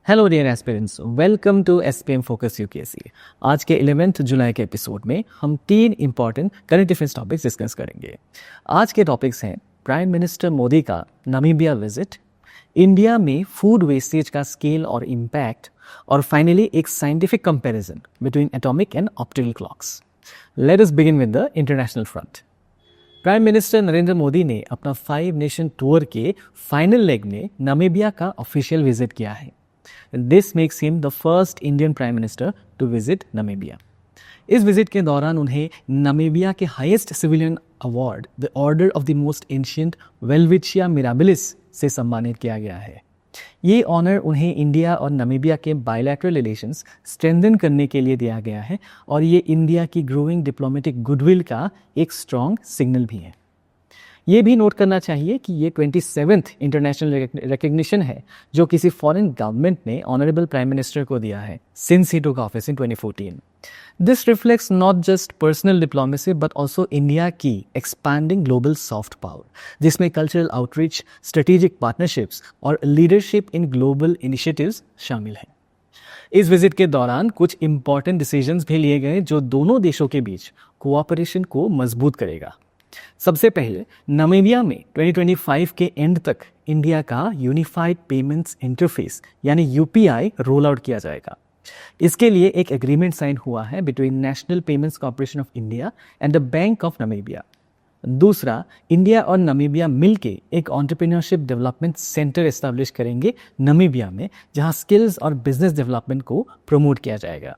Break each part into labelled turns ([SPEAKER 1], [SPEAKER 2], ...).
[SPEAKER 1] Hello dear aspirants, welcome to SPM focus UPSC. आज के 11 जुलाई के एपिसोड में हम 3 important current affairs topics discuss करेंगे। आज के टॉपिक्स हैं प्राइम मिनिस्टर मोदी का नामीबिया विजिट, इंडिया में फूड वेस्टेज का स्केल और इम्पैक्ट, और फाइनली एक scientific comparison between atomic and optical clocks. Let us begin with the international front. Prime minister Narendra Modi ने अपना 5 नेशन टूर के फाइनल लेग में नामीबिया का ऑफिशियल विजिट किया है। This makes him the first Indian Prime Minister to visit Namibia. इस visit के दौरान उन्हें नामीबिया के highest civilian award the order of the most ancient welwitschia mirabilis से सम्मानित किया गया है। ये ऑनर उन्हें इंडिया और नामीबिया के बायलैटरल रिलेशंस स्ट्रेंथन करने के लिए दिया गया है और ये इंडिया की ग्रोइंग डिप्लोमेटिक गुडविल का एक स्ट्रॉन्ग सिग्नल भी है। ये भी नोट करना चाहिए कि ये 27th इंटरनेशनल रिकग्निशन है जो किसी फॉरेन गवर्नमेंट ने ऑनरेबल प्राइम मिनिस्टर को दिया है since he took office in 2014। This reflects not just personal diplomacy but also India की एक्सपैंडिंग ग्लोबल सॉफ्ट पावर, जिसमें कल्चरल आउटरीच, स्ट्रेटेजिक पार्टनरशिप्स और लीडरशिप इन ग्लोबल इनिशिएटिव्स शामिल हैं। इस विजिट के दौरान कुछ इंपॉर्टेंट डिसीजंस भी लिए गए जो दोनों देशों के बीच कोऑपरेशन को मजबूत करेगा। सबसे पहले नामीबिया में 2025 के एंड तक इंडिया का यूनिफाइड पेमेंट्स इंटरफेस यानी यूपीआई रोल आउट किया जाएगा। इसके लिए एक एग्रीमेंट साइन हुआ है between national payments corporation of India and the bank of Namibia. दूसरा, इंडिया और नामीबिया मिलके एक एंटरप्रेन्योरशिप डेवलपमेंट सेंटर एस्टैब्लिश करेंगे नामीबिया में, जहां स्किल्स और बिजनेस डेवलपमेंट को प्रमोट किया जाएगा।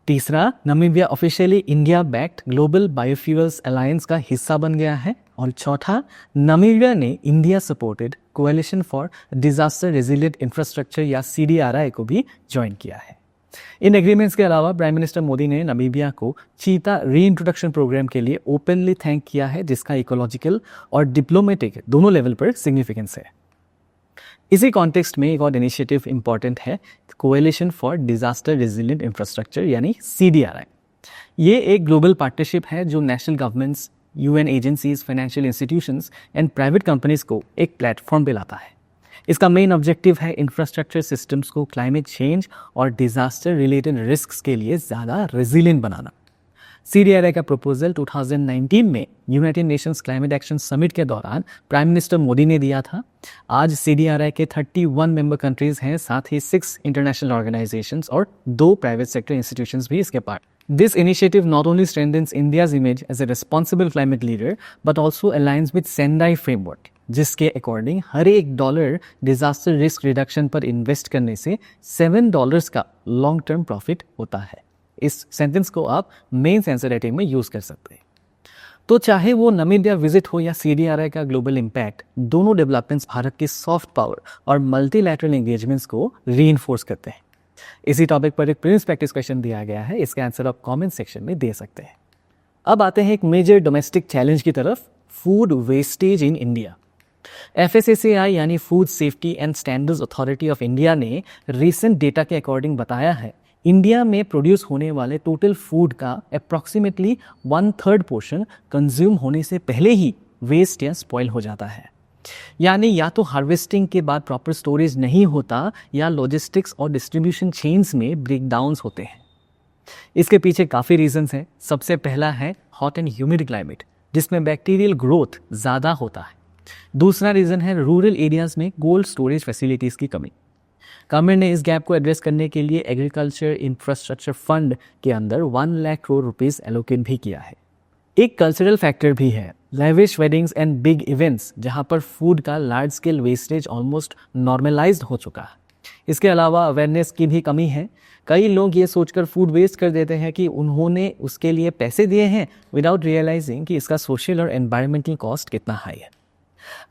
[SPEAKER 1] तीसरा, Namibia officially India backed global biofuels alliance का हिस्सा बन गया है। और चौथा, नामीबिया ने India supported coalition for disaster resilient infrastructure या CDRI को भी ज्वाइन किया है। इन एग्रीमेंट्स के अलावा प्राइम मिनिस्टर मोदी ने नामीबिया को चीता रीइंट्रोडक्शन प्रोग्राम के लिए ओपनली थैंक किया है, जिसका इकोलॉजिकल और डिप्लोमेटिक दोनों लेवल पर सिग्निफिकेंस है। इसी कॉन्टेक्स्ट में एक और इनिशिएटिव इंपॉर्टेंट है, coalition for disaster resilient infrastructure यानी CDRI। ये एक ग्लोबल पार्टनरशिप है जो national governments, UN agencies, financial institutions and private companies को एक प्लेटफॉर्म पे लाता है। इसका मेन ऑब्जेक्टिव है इंफ्रास्ट्रक्चर सिस्टम्स को क्लाइमेट चेंज और डिजास्टर रिलेटेड रिस्क्स के लिए ज़्यादा रेजिलिएंट बनाना। CDRI का प्रपोजल 2019 में United Nations climate action summit के दौरान प्राइम मिनिस्टर मोदी ने दिया था। आज CDRI के 31 मेंबर कंट्रीज हैं, साथ ही 6 इंटरनेशनल ऑर्गेनाइजेशंस और 2 प्राइवेट सेक्टर इंस्टीट्यूशंस भी इसके part. This initiative not only strengthens India's image as a responsible climate leader but also aligns with Sendai framework, जिसके अकॉर्डिंग हर एक $1 डिजास्टर रिस्क रिडक्शन पर इन्वेस्ट करने से $7 का लॉन्ग टर्म प्रॉफिट होता है। इस सेंटेंस को आप मेंस आंसर राइटिंग में यूज कर सकते हैं। तो चाहे वो नामीबिया विजिट हो या CDRI का ग्लोबल इम्पैक्ट, दोनों डेवलपमेंट्स भारत के सॉफ्ट पावर और मल्टीलैटरल एंगेजमेंट्स को रीइंफोर्स करते हैं। इसी टॉपिक पर एक प्रीवियस प्रैक्टिस क्वेश्चन दिया गया है, इसका आंसर आप कमेंट सेक्शन में दे सकते हैं। अब आते हैं एक मेजर डोमेस्टिक चैलेंज की तरफ, food wastage in India. FSSAI यानी food safety and standards authority of India ने रिसेंट डेटा के अकॉर्डिंग बताया है इंडिया में प्रोड्यूस होने वाले टोटल फूड का अप्रॉक्सीमेटली 1/3 पोर्शन कंज्यूम होने से पहले ही वेस्ट या स्पॉइल हो जाता है। यानी या तो हार्वेस्टिंग के बाद प्रॉपर स्टोरेज नहीं होता या लॉजिस्टिक्स और डिस्ट्रीब्यूशन चेन्स में ब्रेकडाउन्स होते हैं। इसके पीछे काफ़ी रीजंस हैं। सबसे पहला है हॉट एंड ह्यूमिड क्लाइमेट, जिसमें बैक्टीरियल ग्रोथ ज़्यादा होता है। दूसरा रीज़न है रूरल एरियाज़ में कोल्ड स्टोरेज फैसिलिटीज़ की कमी। गवर्नमेंट ने इस गैप को एड्रेस करने के लिए एग्रीकल्चर इंफ्रास्ट्रक्चर फंड के अंदर 1 लाख करोड़ रुपीस एलोकेट भी किया है। एक कल्चरल फैक्टर भी है, lavish weddings and big events, जहां पर फूड का large scale wastage almost normalised हो चुका है। इसके अलावा अवेयरनेस की भी कमी है। कई लोग ये सोचकर फूड वेस्ट कर देते हैं कि उन्होंने उसके लिए पैसे दिए हैं, विदाउट रियलाइजिंग कि इसका सोशल और एनवायरमेंटल कॉस्ट कितना हाई है।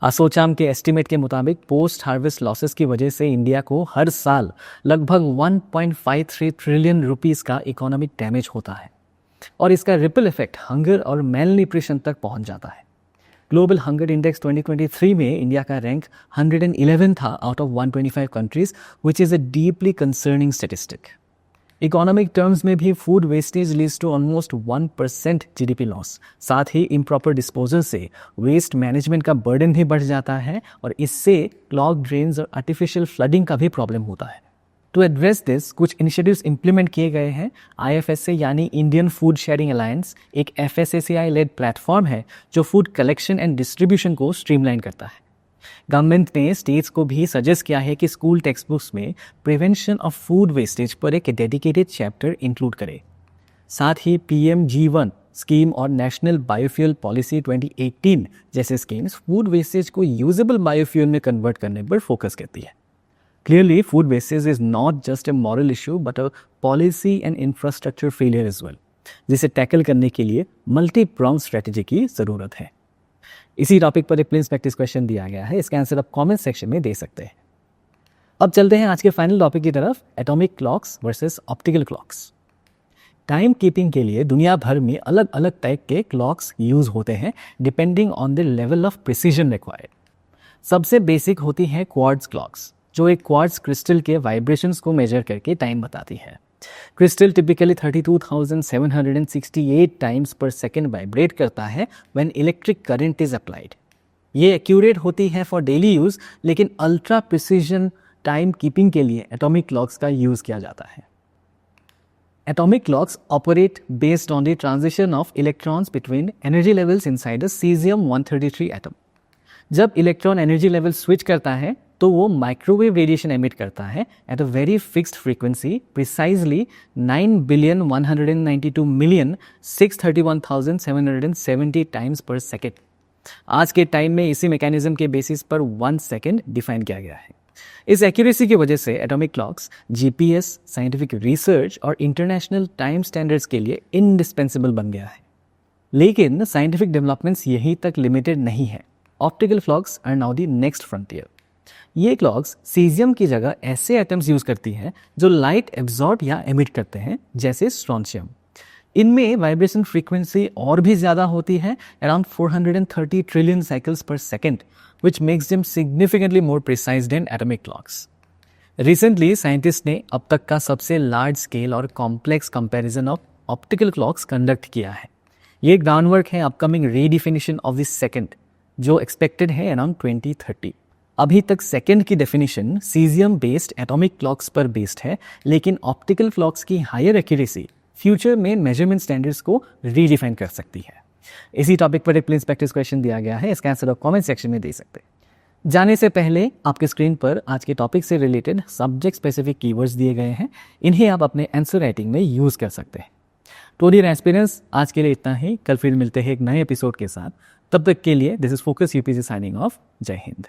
[SPEAKER 1] असोचाम के एस्टीमेट के मुताबिक पोस्ट हार्वेस्ट लॉसेस की वजह से इंडिया को हर साल लगभग 1.53 ट्रिलियन रुपीस का इकोनॉमिक डैमेज होता है और इसका रिपल इफेक्ट हंगर और मेल न्यूट्रिशन तक पहुंच जाता है। ग्लोबल हंगर इंडेक्स 2023 में इंडिया का रैंक 111 था out of 125 countries, which is a deeply concerning statistic. Economic terms में भी food wastage leads to almost 1% GDP loss. साथ ही इम्प्रॉपर डिस्पोजल से वेस्ट मैनेजमेंट का बर्डन भी बढ़ जाता है और इससे क्लॉग ड्रेन्स और आर्टिफिशियल फ्लडिंग का भी प्रॉब्लम होता है। टू एड्रेस दिस कुछ इनिशिएटिव्स इंप्लीमेंट किए गए हैं। IFSA यानी इंडियन फूड शेयरिंग अलायंस एक FSSAI लेड प्लेटफॉर्म है जो फूड कलेक्शन एंड डिस्ट्रीब्यूशन को स्ट्रीमलाइन करता है। गवर्नमेंट ने स्टेट्स को भी सजेस्ट किया है कि स्कूल टेक्स्ट बुक्स में प्रिवेंशन ऑफ फूड वेस्टेज पर एक डेडिकेटेड चैप्टर इंक्लूड करे। साथ ही PMG1 स्कीम और नेशनल बायोफ्यूल पॉलिसी 2018 जैसे स्कीम्स फूड वेस्टेज को यूजेबल बायोफ्यूल में कन्वर्ट करने पर फोकस करती है। Clearly food wastage is not just a moral issue but a policy and infrastructure failure as well, जिसे टैकल करने के लिए मल्टी प्रॉन्ग स्ट्रेटेजी की ज़रूरत है। इसी टॉपिक पर एक प्लीज प्रैक्टिस क्वेश्चन दिया गया है, इसका आंसर आप कमेंट सेक्शन में दे सकते हैं। अब चलते हैं आज के फाइनल टॉपिक की तरफ, atomic clocks versus optical clocks. Time keeping के लिए दुनिया भर में अलग अलग टाइप के क्लॉक्स यूज होते हैं depending on the level of precision required. सबसे बेसिक होती है क्वार्ट्ज क्लॉक्स, जो एक क्वार्ट्ज क्रिस्टल के वाइब्रेशंस को मेजर करके टाइम बताती है। क्रिस्टल टिपिकली 32,768 टाइम्स पर सेकेंड वाइब्रेट करता है when electric current is applied. ये एक्यूरेट होती है फॉर डेली यूज, लेकिन अल्ट्रा प्रिसीजन टाइम कीपिंग के लिए एटॉमिक क्लॉक्स का यूज किया जाता है। Atomic clocks operate based on the transition of electrons between energy levels inside a cesium-133 atom. जब इलेक्ट्रॉन एनर्जी लेवल स्विच करता है तो वो माइक्रोवेव रेडिएशन एमिट करता है at a very fixed frequency, precisely 9,192,631,770 times पर सेकेंड। आज के टाइम में इसी मैकेनिज्म के बेसिस पर 1 सेकेंड डिफाइन किया गया है। इस एक्यूरेसी की वजह से atomic clocks GPS, scientific research और इंटरनेशनल टाइम स्टैंडर्ड्स के लिए इंडिस्पेंसिबल बन गया है। लेकिन साइंटिफिक डेवलपमेंट्स यहीं तक लिमिटेड नहीं है। Optical clocks are now the next frontier. ये क्लॉक्स सीजियम की जगह ऐसे एटम्स यूज करती हैं जो लाइट एब्जॉर्ब या एमिट करते हैं, जैसे स्ट्रोंशियम। इनमें वाइब्रेशन फ्रीक्वेंसी और भी ज़्यादा होती है, अराउंड 430 ट्रिलियन साइकिल्स पर second, which makes them significantly more precise than atomic clocks. Recently, scientists ने अब तक का सबसे लार्ज स्केल और complex comparison of optical clocks conduct किया है। ये ग्राउंडवर्क है अपकमिंग रीडिफिनिशन ऑफ द सेकेंड, जो एक्सपेक्टेड है अराउंड 2030। अभी तक सेकेंड की definition caesium based atomic clocks पर बेस्ड है, लेकिन ऑप्टिकल क्लॉक्स की हायर एक्यूरेसी फ्यूचर में मेजरमेंट स्टैंडर्ड्स को रीडिफाइन कर सकती है। इसी टॉपिक पर एक प्लीज प्रैक्टिस क्वेश्चन दिया गया है, इसका आंसर आप कमेंट सेक्शन में दे सकते हैं। जाने से पहले आपके स्क्रीन पर आज के टॉपिक से रिलेटेड सब्जेक्ट स्पेसिफिक कीवर्ड्स दिए गए हैं, इन्हें आप अपने आंसर राइटिंग में यूज कर सकते हैं। तो डियर एस्पिरेंट्स, आज के लिए इतना ही। कल फिर मिलते हैं एक नए एपिसोड के साथ। तब तक के लिए this is focus UPSC signing off. जय हिंद।